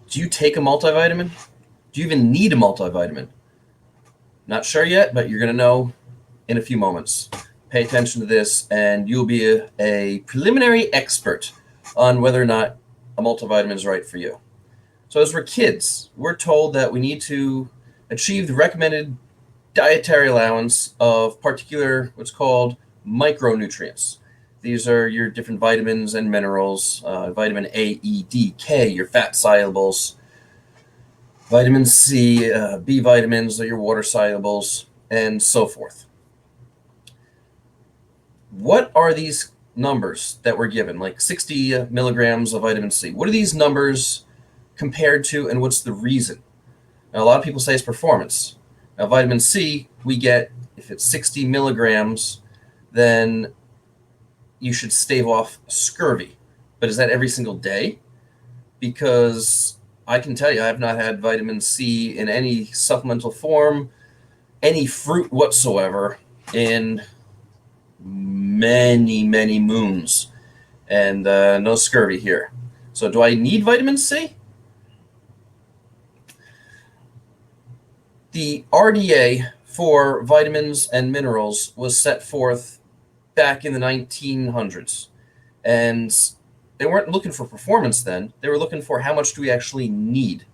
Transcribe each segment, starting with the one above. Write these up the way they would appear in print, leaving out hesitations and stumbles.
Do you take a multivitamin? Do you even need a multivitamin? Not sure yet, but you're going to know in a few moments. Pay attention to this, and you'll be a preliminary expert on whether or not a multivitamin is right for you. So, as we're kids, we're told that we need to achieve the recommended dietary allowance of particular, what's called micronutrients. These are your different vitamins and minerals, vitamin A, E, D, K, your fat solubles, vitamin C, B vitamins, your water solubles, and so forth. What are these numbers that we're given, like 60 milligrams of vitamin C? What are these numbers compared to, and what's the reason? Now, a lot of people say it's performance. Now, vitamin C, we get, if it's 60 milligrams, then you should stave off scurvy. But is that every single day? Because I can tell you, I have not had vitamin C in any supplemental form, any fruit whatsoever, in many, many moons. And no scurvy here. So do I need vitamin C? The RDA for vitamins and minerals was set forth back in the 1900s. And they weren't looking for performance then. They were looking for how much do we actually need.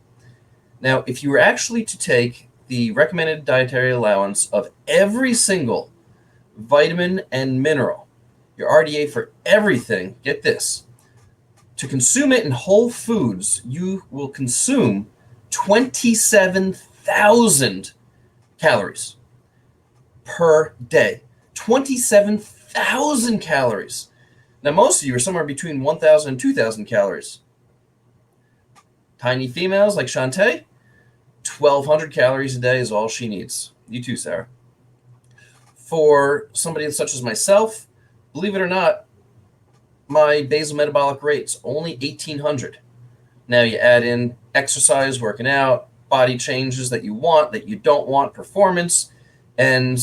Now, if you were actually to take the recommended dietary allowance of every single vitamin and mineral, your RDA for everything, get this, to consume it in whole foods, you will consume 27,000 calories per day. 27,000 calories. Now, most of you are somewhere between 1,000 and 2,000 calories. Tiny females like Shantae, 1,200 calories a day is all she needs. You too, Sarah. For somebody such as myself, believe it or not, my basal metabolic rate's only 1,800. Now you add in exercise, working out, body changes that you want, that you don't want, performance, and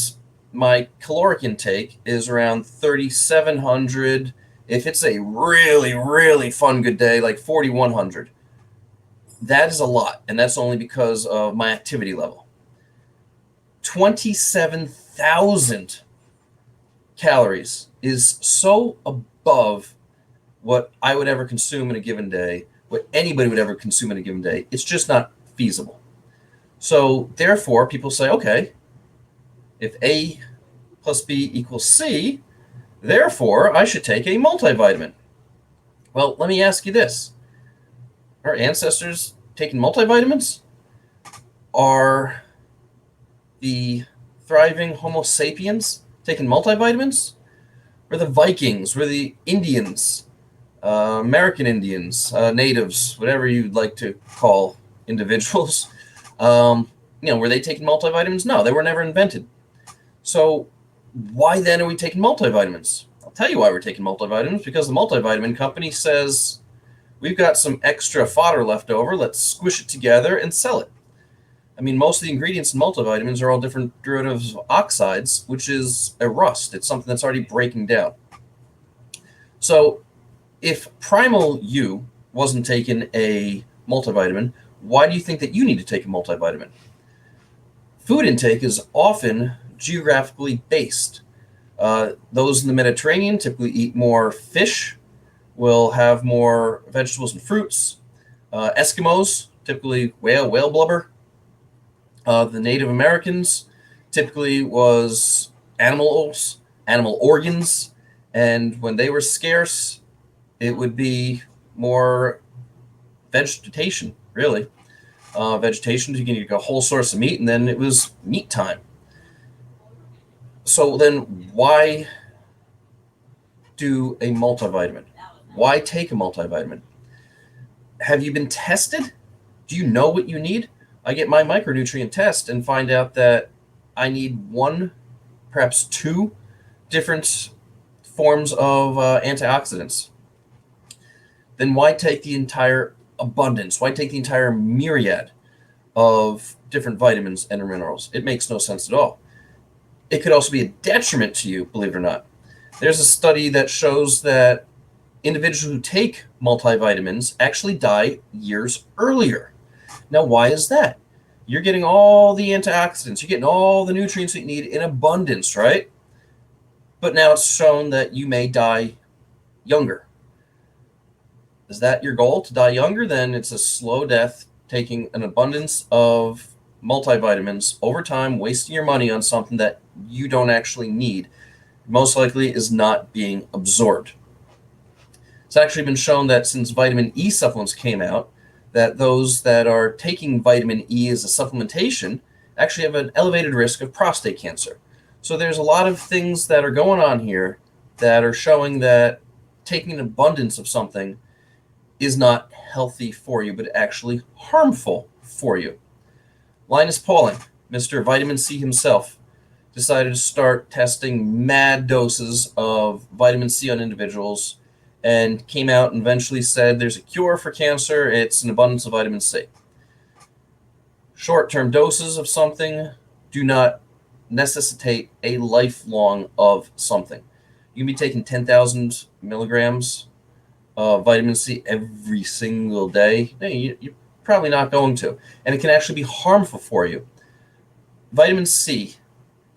my caloric intake is around 3,700. If it's a really, really fun good day, like 4,100. That is a lot, and that's only because of my activity level. 27,000 calories is so above what I would ever consume in a given day, what anybody would ever consume in a given day. It's just not feasible. So therefore, people say, okay, if A plus B equals C, therefore I should take a multivitamin. Well, let me ask you this. Are ancestors taking multivitamins? Are the thriving Homo sapiens taking multivitamins? Were the Vikings, were the Indians, American Indians, natives, whatever you'd like to call individuals, were they taking multivitamins? No, they were never invented. So why then are we taking multivitamins? I'll tell you why we're taking multivitamins, because the multivitamin company says, we've got some extra fodder left over, let's squish it together and sell it. I mean, most of the ingredients in multivitamins are all different derivatives of oxides, which is a rust. It's something that's already breaking down. So if primal you wasn't taking a multivitamin, why do you think that you need to take a multivitamin? Food intake is often geographically based. Those in the Mediterranean typically eat more fish, will have more vegetables and fruits. Eskimos, typically whale blubber. The Native Americans typically was animals, animal organs, and when they were scarce, it would be more vegetation, really. Vegetation, you can get a whole source of meat, and then it was meat time. So then why do a multivitamin? Why take a multivitamin? Have you been tested? Do you know what you need? I get my micronutrient test and find out that I need one, perhaps two different forms of antioxidants. Then why take the entire abundance? Why take the entire myriad of different vitamins and minerals? It makes no sense at all. It could also be a detriment to you, believe it or not. There's a study that shows that individuals who take multivitamins actually die years earlier. Now, why is that? You're getting all the antioxidants, you're getting all the nutrients that you need in abundance, right? But now it's shown that you may die younger. Is that your goal, to die younger? Then it's a slow death, taking an abundance of multivitamins over time, wasting your money on something that you don't actually need. Most likely is not being absorbed. It's actually been shown that since vitamin E supplements came out, that those that are taking vitamin E as a supplementation actually have an elevated risk of prostate cancer. So there's a lot of things that are going on here that are showing that taking an abundance of something is not healthy for you, but actually harmful for you. Linus Pauling, Mr. Vitamin C himself, decided to start testing mad doses of vitamin C on individuals and came out and eventually said there's a cure for cancer. It's an abundance of vitamin C. Short-term doses of something do not necessitate a lifelong of something. You can be taking 10,000 milligrams of vitamin C every single day. No, you're probably not going to. And it can actually be harmful for you. Vitamin C,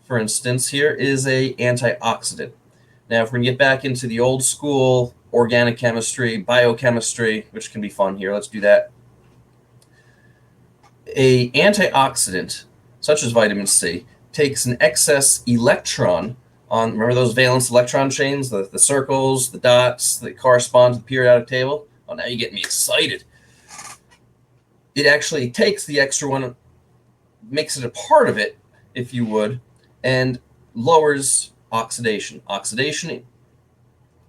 for instance, here is an antioxidant. Now, if we're going to get back into the old school organic chemistry, biochemistry, which can be fun here, let's do that. An antioxidant, such as vitamin C, takes an excess electron on, remember those valence electron chains, the circles, the dots that correspond to the periodic table? Oh, now you're getting me excited. It actually takes the extra one, makes it a part of it, if you would, and lowers oxidation. Oxidation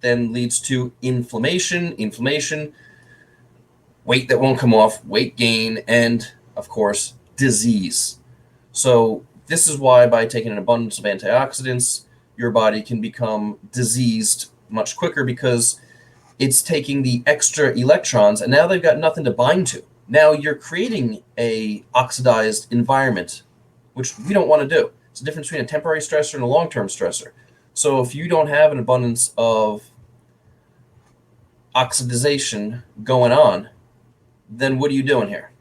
then leads to inflammation, weight that won't come off, weight gain, and, of course, disease. So this is why by taking an abundance of antioxidants, your body can become diseased much quicker, because it's taking the extra electrons, and now they've got nothing to bind to. Now you're creating a oxidized environment, which we don't want to do. It's the difference between a temporary stressor and a long-term stressor. So if you don't have an abundance of oxidization going on, then what are you doing here?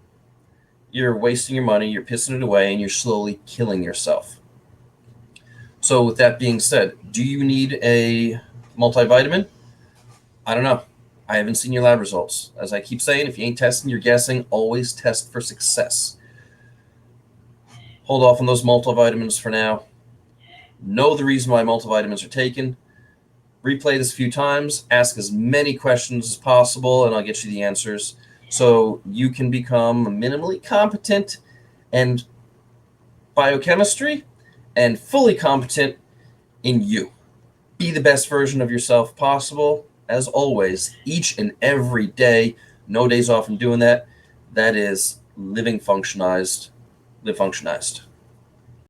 You're wasting your money, you're pissing it away, and you're slowly killing yourself. So with that being said, do you need a multivitamin? I don't know. I haven't seen your lab results. As I keep saying, if you ain't testing, you're guessing. Always test for success. Hold off on those multivitamins for now. Know the reason why multivitamins are taken. Replay this a few times. Ask as many questions as possible, and I'll get you the answers, so you can become minimally competent in biochemistry and fully competent in you. Be the best version of yourself possible, as always, each and every day. No days off from doing that. That is living functionized. Live functionized.